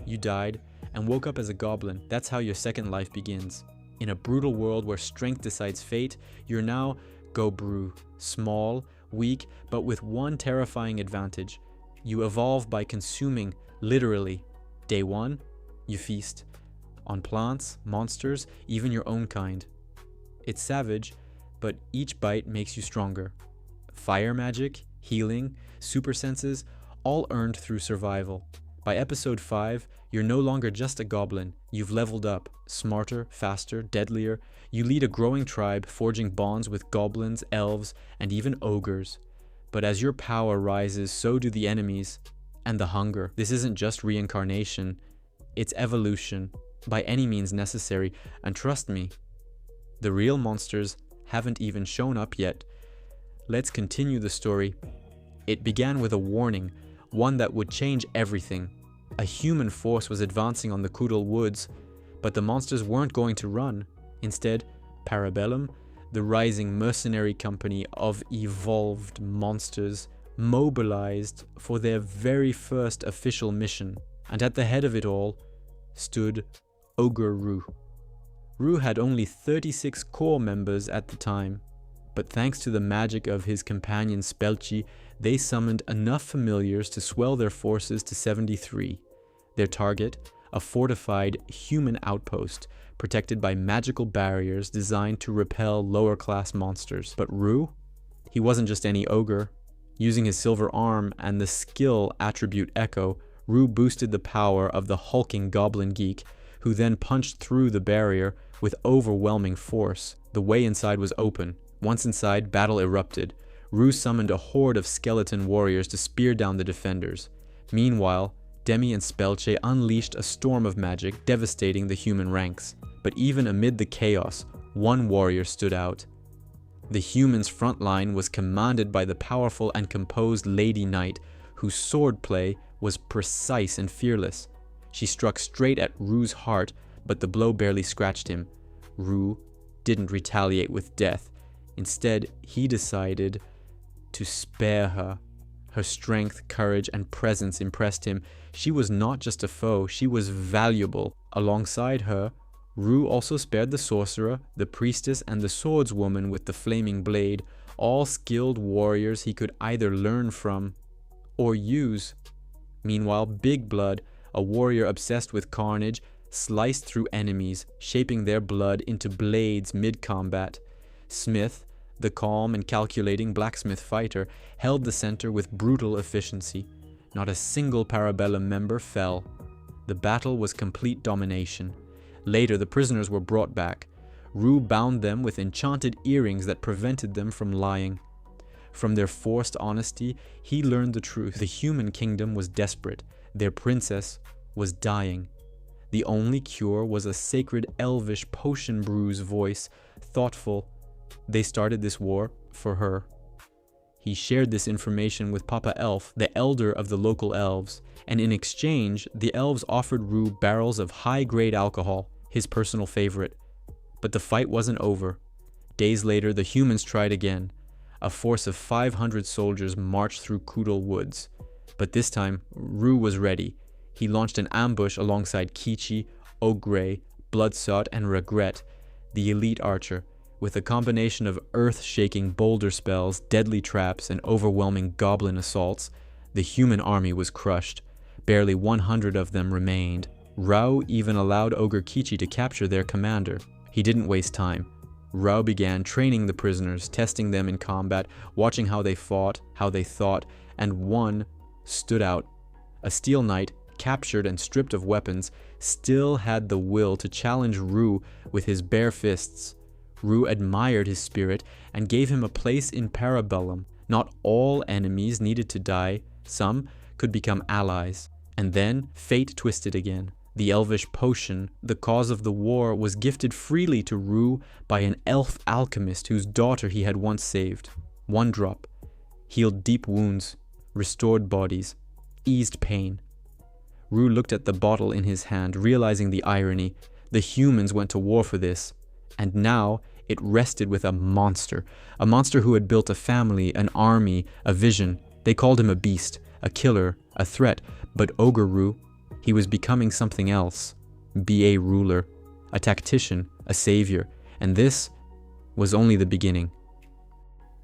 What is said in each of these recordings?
You died and woke up as a goblin. That's how your second life begins. In a brutal world where strength decides fate, you're now Goblin Rou, small, weak, but with one terrifying advantage. You evolve by consuming, literally. Day 1, you feast. On plants, monsters, even your own kind. It's savage, but each bite makes you stronger. Fire magic, healing, super senses, all earned through survival. By episode 5, you're no longer just a goblin. You've leveled up, smarter, faster, deadlier. You lead a growing tribe, forging bonds with goblins, elves, and even ogres. But as your power rises, so do the enemies and the hunger. This isn't just reincarnation, it's evolution, by any means necessary. And trust me, the real monsters haven't even shown up yet. Let's continue the story. It began with a warning, one that would change everything. A human force was advancing on the Kudal Woods, but the monsters weren't going to run. Instead, Parabellum, the rising mercenary company of evolved monsters, mobilized for their very first official mission. And at the head of it all stood Ogre Rou. Rou had only 36 core members at the time, but thanks to the magic of his companion Spelchi, they summoned enough familiars to swell their forces to 73. Their target, a fortified human outpost, protected by magical barriers designed to repel lower-class monsters. But Rou? He wasn't just any ogre. Using his silver arm and the skill attribute Echo, Rou boosted the power of the hulking goblin geek, who then punched through the barrier with overwhelming force. The way inside was open. Once inside, battle erupted. Rou summoned a horde of skeleton warriors to spear down the defenders. Meanwhile, Demi and Spelche unleashed a storm of magic, devastating the human ranks. But even amid the chaos, one warrior stood out. The humans' front line was commanded by the powerful and composed Lady Knight, whose swordplay was precise and fearless. She struck straight at Rou's heart, but the blow barely scratched him. Rou didn't retaliate with death. Instead, he decided to spare her. Her strength, courage, and presence impressed him. She was not just a foe, she was valuable. Alongside her, Rou also spared the sorcerer, the priestess, and the swordswoman with the flaming blade, all skilled warriors he could either learn from or use. Meanwhile, Big Blood, a warrior obsessed with carnage, sliced through enemies, shaping their blood into blades mid-combat. Smith, the calm and calculating blacksmith fighter, held the center with brutal efficiency. Not a single Parabellum member fell. The battle was complete domination. Later, the prisoners were brought back. Rou bound them with enchanted earrings that prevented them from lying. From their forced honesty, he learned the truth. The human kingdom was desperate. Their princess was dying. The only cure was a sacred elvish potion brew's voice, thoughtful. They started this war for her. He shared this information with Papa Elf, the elder of the local elves, and in exchange, the elves offered Rou barrels of high-grade alcohol, his personal favorite. But the fight wasn't over. Days later, the humans tried again. A force of 500 soldiers marched through Kudal Woods. But this time, Rou was ready. He launched an ambush alongside Kichi, Ogre, Bloodsot, and Regret, the elite archer. With a combination of earth-shaking boulder spells, deadly traps, and overwhelming goblin assaults, the human army was crushed. Barely 100 of them remained. Rou even allowed Ogre Kichi to capture their commander. He didn't waste time. Rou began training the prisoners, testing them in combat, watching how they fought, how they thought, and one stood out. A Steel Knight, captured and stripped of weapons, still had the will to challenge Rou with his bare fists. Rou admired his spirit and gave him a place in Parabellum. Not all enemies needed to die, some could become allies. And then fate twisted again. The elvish potion, the cause of the war, was gifted freely to Rou by an elf alchemist whose daughter he had once saved. One drop healed deep wounds, restored bodies, eased pain. Rou looked at the bottle in his hand, realizing the irony. The humans went to war for this. And now it rested with a monster who had built a family, an army, a vision. They called him a beast, a killer, a threat, but Ogre Rou, He was becoming something else. Be a ruler, a tactician, a savior, and this was only the beginning.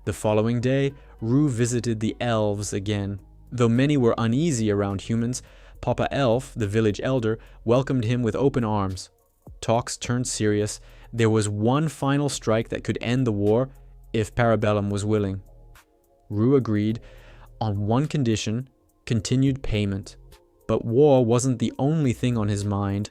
The following day, Rou visited the elves again. Though many were uneasy around humans, Papa Elf, the village elder, welcomed him with open arms. Talks turned serious. There was one final strike that could end the war if Parabellum was willing. Rou agreed on one condition: continued payment. But war wasn't the only thing on his mind.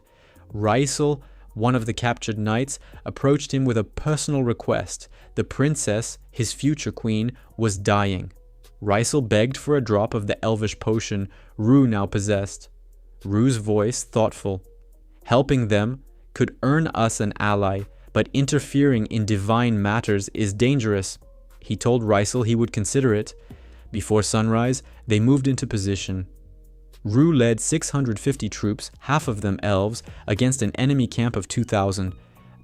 Rysel, one of the captured knights, approached him with a personal request. The princess, his future queen, was dying. Rysel begged for a drop of the elvish potion Rou now possessed. Rou's voice, thoughtful. Helping them could earn us an ally, but interfering in divine matters is dangerous. He told Rysel he would consider it. Before sunrise, they moved into position. Rou led 650 troops, half of them elves, against an enemy camp of 2,000.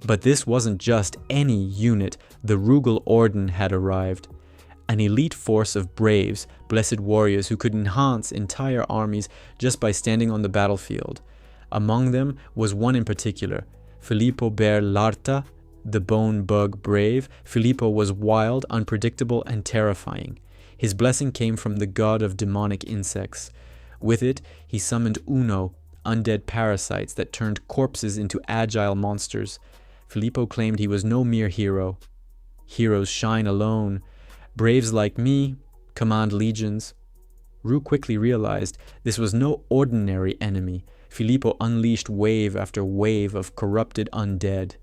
But this wasn't just any unit. The Rugal Orden had arrived. An elite force of braves, blessed warriors who could enhance entire armies just by standing on the battlefield. Among them was one in particular, Filippo Ber Larta, the bone bug brave. Filippo was wild, unpredictable, and terrifying. His blessing came from the god of demonic insects. With it, he summoned Uno, undead parasites that turned corpses into agile monsters. Filippo claimed he was no mere hero. Heroes shine alone. Braves like me command legions. Rou quickly realized this was no ordinary enemy. Filippo unleashed wave after wave of corrupted undead.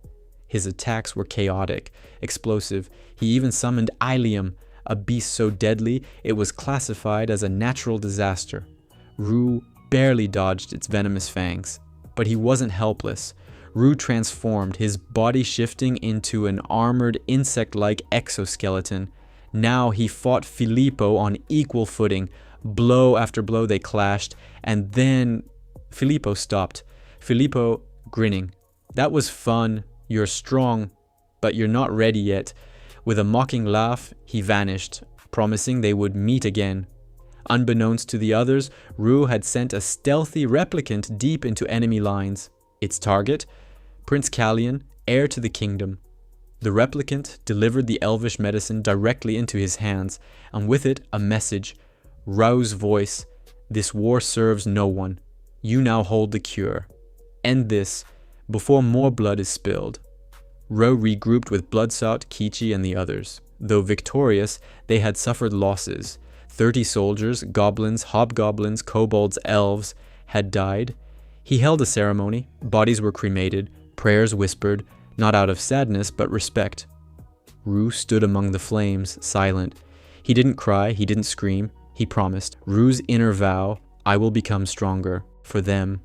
His attacks were chaotic, explosive. He even summoned Ilium, a beast so deadly it was classified as a natural disaster. Rou barely dodged its venomous fangs. But he wasn't helpless. Rou transformed, his body shifting into an armored, insect-like exoskeleton. Now he fought Filippo on equal footing. Blow after blow they clashed, and then Filippo stopped. Filippo grinning. "That was fun. You're strong, but you're not ready yet." With a mocking laugh, he vanished, promising they would meet again. Unbeknownst to the others, Rou had sent a stealthy replicant deep into enemy lines. Its target? Prince Callian, heir to the kingdom. The replicant delivered the elvish medicine directly into his hands, and with it a message. Rou's voice: "This war serves no one. You now hold the cure. End this, before more blood is spilled." Rou regrouped with Bloodsout, Kichi, and the others. Though victorious, they had suffered losses. 30 soldiers, goblins, hobgoblins, kobolds, elves had died. He held a ceremony. Bodies were cremated, prayers whispered, not out of sadness, but respect. Rou stood among the flames, silent. He didn't cry, he didn't scream. He promised. Rou's inner vow: "I will become stronger, for them."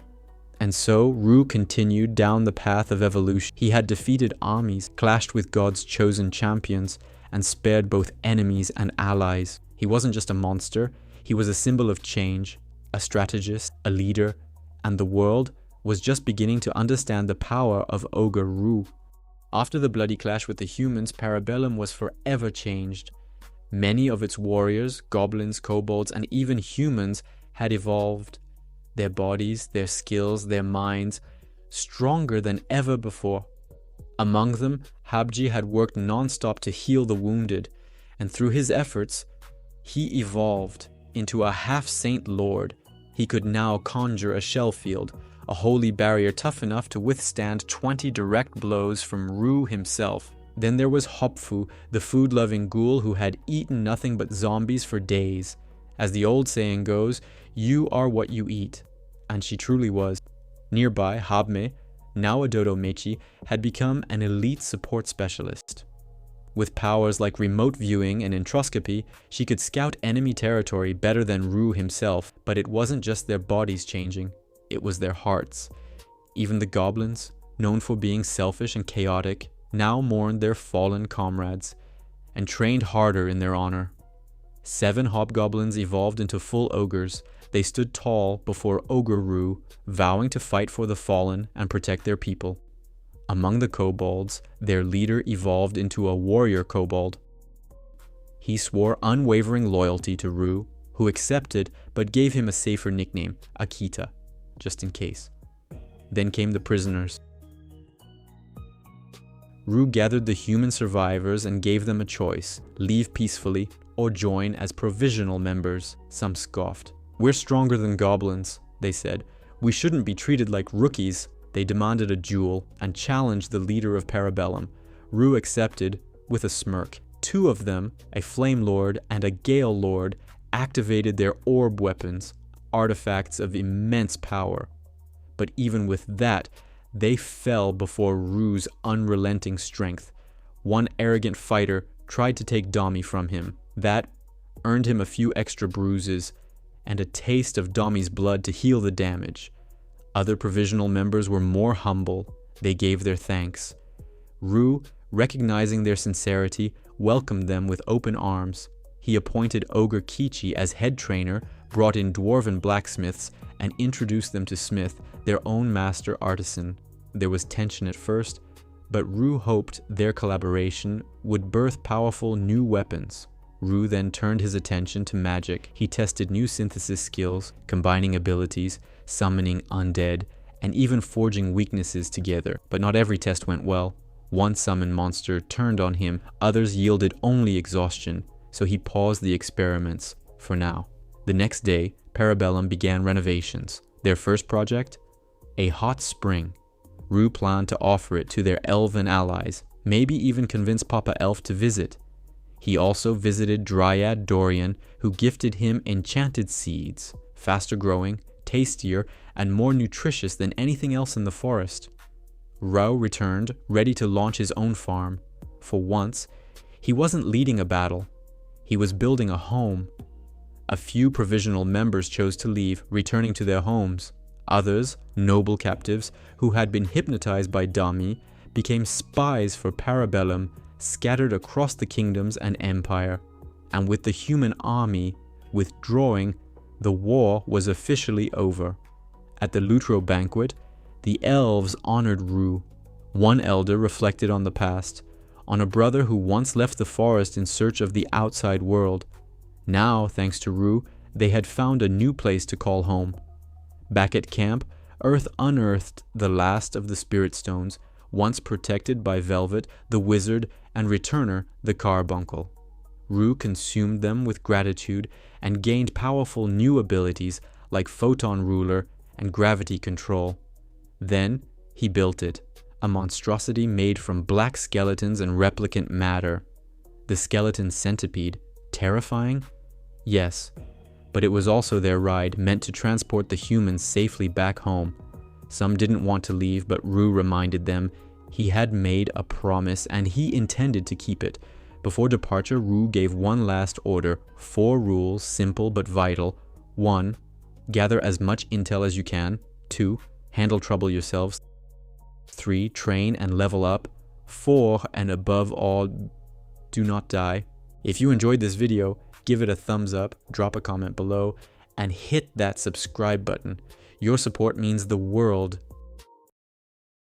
And so Rou continued down the path of evolution. He had defeated armies, clashed with God's chosen champions, and spared both enemies and allies. He wasn't just a monster, he was a symbol of change, a strategist, a leader, and the world was just beginning to understand the power of Ogre Rou. After the bloody clash with the humans, Parabellum was forever changed. Many of its warriors, goblins, kobolds, and even humans had evolved. Their bodies, their skills, their minds, stronger than ever before. Among them, Habji had worked non-stop to heal the wounded, and through his efforts, he evolved into a half-saint lord. He could now conjure a shell field, a holy barrier tough enough to withstand 20 direct blows from Rou himself. Then there was Hopfu, the food-loving ghoul who had eaten nothing but zombies for days. As the old saying goes, you are what you eat. And she truly was. Nearby, Habme, now a Dodo Mechi, had become an elite support specialist. With powers like remote viewing and entroscopy, she could scout enemy territory better than Rou himself. But it wasn't just their bodies changing, it was their hearts. Even the goblins, known for being selfish and chaotic, now mourned their fallen comrades, and trained harder in their honor. 7 hobgoblins evolved into full ogres. They stood tall before Ogre Rou, vowing to fight for the fallen and protect their people. Among the kobolds, their leader evolved into a warrior kobold. He swore unwavering loyalty to Rou, who accepted but gave him a safer nickname, Akita. just in case. Then came the prisoners. Rou gathered the human survivors and gave them a choice: leave peacefully or join as provisional members. Some scoffed. "We're stronger than goblins," they said. "We shouldn't be treated like rookies." They demanded a duel and challenged the leader of Parabellum. Rou accepted with a smirk. Two of them, a Flame Lord and a Gale Lord, activated their orb weapons, artifacts of immense power. But even with that, they fell before Rou's unrelenting strength. One arrogant fighter tried to take Dami from him. That earned him a few extra bruises and a taste of Dami's blood to heal the damage. Other provisional members were more humble. They gave their thanks. Rou, recognizing their sincerity, welcomed them with open arms. He appointed Ogre Kichi as head trainer, brought in dwarven blacksmiths, and introduced them to Smith, their own master artisan. There was tension at first, but Rou hoped their collaboration would birth powerful new weapons. Rou then turned his attention to magic. He tested new synthesis skills, combining abilities, summoning undead, and even forging weaknesses together. But not every test went well. One summoned monster turned on him, others yielded only exhaustion, so he paused the experiments for now. The next day, Parabellum began renovations. Their first project? A hot spring. Rou planned to offer it to their elven allies, maybe even convince Papa Elf to visit. He also visited Dryad Dorian, who gifted him enchanted seeds, faster growing, tastier, and more nutritious than anything else in the forest. Rou returned, ready to launch his own farm. For once, he wasn't leading a battle. He was building a home. A few provisional members chose to leave, returning to their homes. Others, noble captives, who had been hypnotized by Dami, became spies for Parabellum, scattered across the kingdoms and empire. And with the human army withdrawing, the war was officially over. At the Lutro banquet, the elves honored Rou. One elder reflected on the past, on a brother who once left the forest in search of the outside world. Now, thanks to Rou, they had found a new place to call home. Back at camp, Earth unearthed the last of the spirit stones, once protected by Velvet, the wizard, and returner, the carbuncle. Rou consumed them with gratitude and gained powerful new abilities like photon ruler and gravity control. Then he built it, a monstrosity made from black skeletons and replicant matter. The skeleton centipede, terrifying? Yes, but it was also their ride, meant to transport the humans safely back home. Some didn't want to leave, but Rou reminded them he had made a promise and he intended to keep it. Before departure, Rou gave one last order: 4 rules, simple but vital. 1. Gather as much intel as you can. 2. Handle trouble yourselves. 3. Train and level up. 4. And above all, do not die. If you enjoyed this video, give it a thumbs up, drop a comment below, and hit that subscribe button. Your support means the world